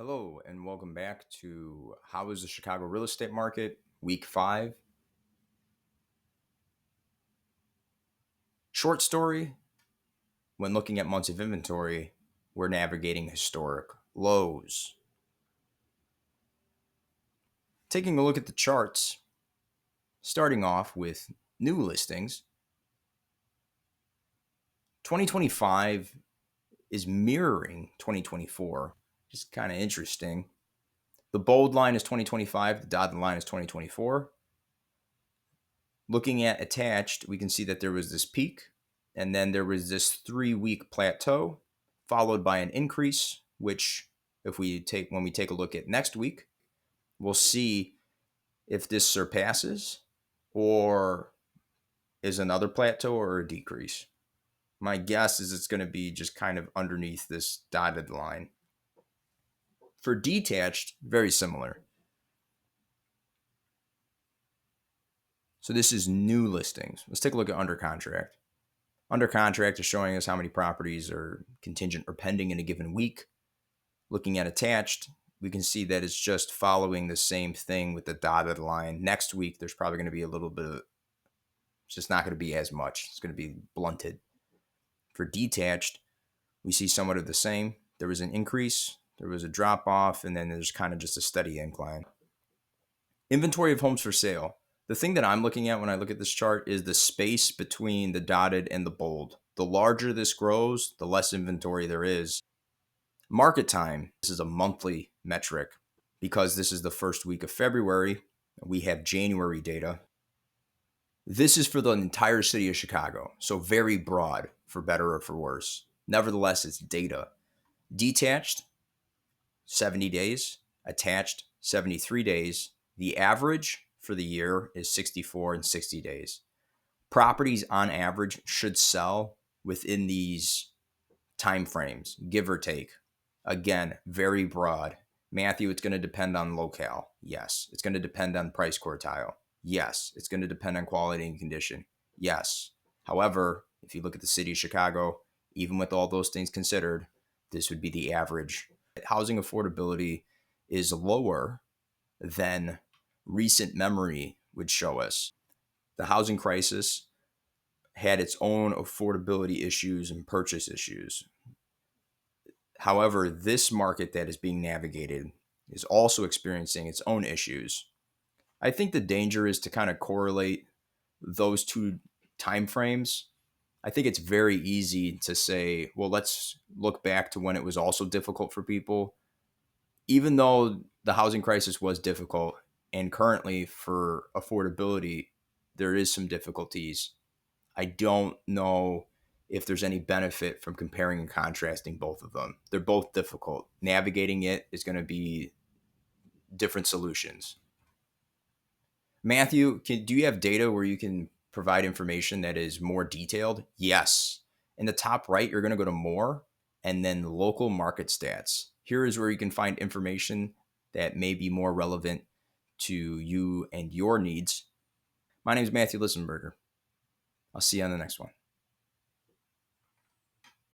Hello and welcome back to How is the Chicago Real Estate Market, Week 5. Short story, when looking at months of inventory, we're navigating historic lows. Taking a look at the charts, starting off with new listings, 2025 is mirroring 2024, which is kind of interesting. The bold line is 2025, the dotted line is 2024. Looking at attached, we can see that there was this peak, and then there was this 3-week plateau, followed by an increase, which when we take a look at next week, we'll see if this surpasses or is another plateau or a decrease. My guess is it's going to be just kind of underneath this dotted line. For detached, very similar. So this is new listings. Let's take a look at under contract. Under contract is showing us how many properties are contingent or pending in a given week. Looking at attached, we can see that it's just following the same thing with the dotted line. Next week, there's probably going to be a little bit it's just not going to be as much. It's going to be blunted. For detached, we see somewhat of the same. There was an increase, there was a drop off, and then there's kind of just a steady incline. Inventory of homes for sale. The thing that I'm looking at when I look at this chart is the space between the dotted and the bold. The larger this grows, the less inventory there is. Market time, this is a monthly metric because this is the first week of February. We have January data. This is for the entire city of Chicago, so very broad, for better or for worse. Nevertheless, it's data. Detached, 70 days. Attached, 73 days. The average for the year is 64 and 60 days. Properties on average should sell within these time frames, give or take. Again, very broad. Matthew, it's going to depend on locale. Yes. It's going to depend on price quartile. Yes. It's going to depend on quality and condition. Yes. However, if you look at the city of Chicago, even with all those things considered, this would be the average. Housing affordability is lower than recent memory would show us. The housing crisis had its own affordability issues and purchase issues. However, this market that is being navigated is also experiencing its own issues. I think the danger is to kind of correlate those two time frames. I think it's very easy to say, well, let's look back to when it was also difficult for people. Even though the housing crisis was difficult, and currently for affordability, there is some difficulties. I don't know if there's any benefit from comparing and contrasting both of them. They're both difficult. Navigating it is going to be different solutions. Matthew, do you have data where you can provide information that is more detailed? Yes. In the top right, you're going to go to more and then local market stats. Here is where you can find information that may be more relevant to you and your needs. My name is Matthew Litzenberger. I'll see you on the next one.